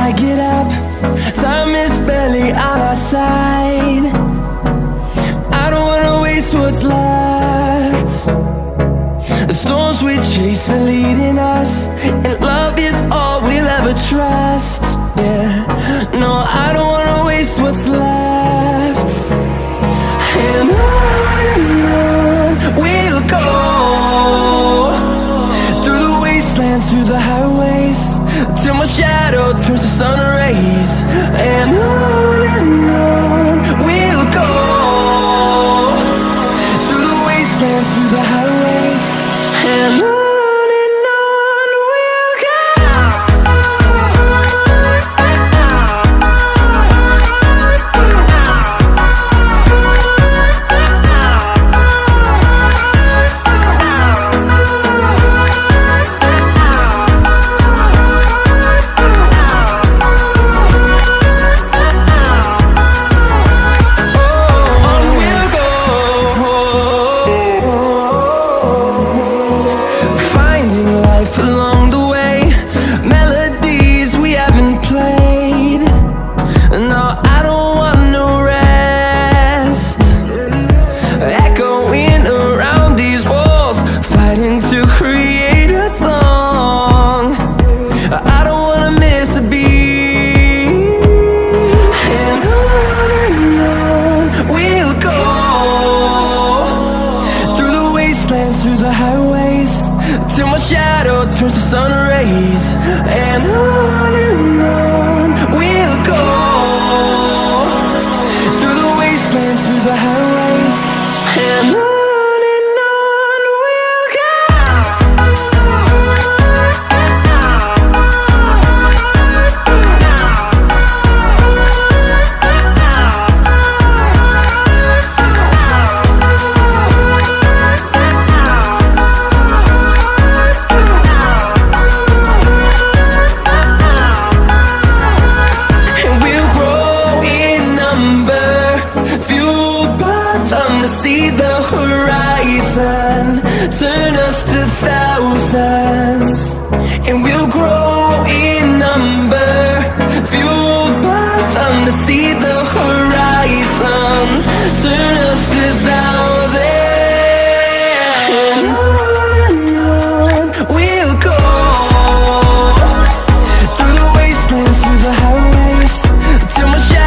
I get up, time is barely on our side. I don't wanna waste what's left. The storms we chase are leading us, and love is all we'll ever trust. Yeah, no, I don't wanna waste what's left. And on we'll go, through the wastelands, through the highways, till my shadow turns to sun rays. And on we'll go, through the wastelands, through the highways, and on. Along the way, melodies we haven't played. No, I don't want no rest. Echoing around these walls, fighting to create a song. I don't wanna miss a beat. And on we'll go, through the wastelands, through the highways, till my shadow turns to sun rays. And on we'll go, through the wastelands, through the highways, and on. See the horizon, turn us to thousands, and we'll grow in number, fueled by them to see the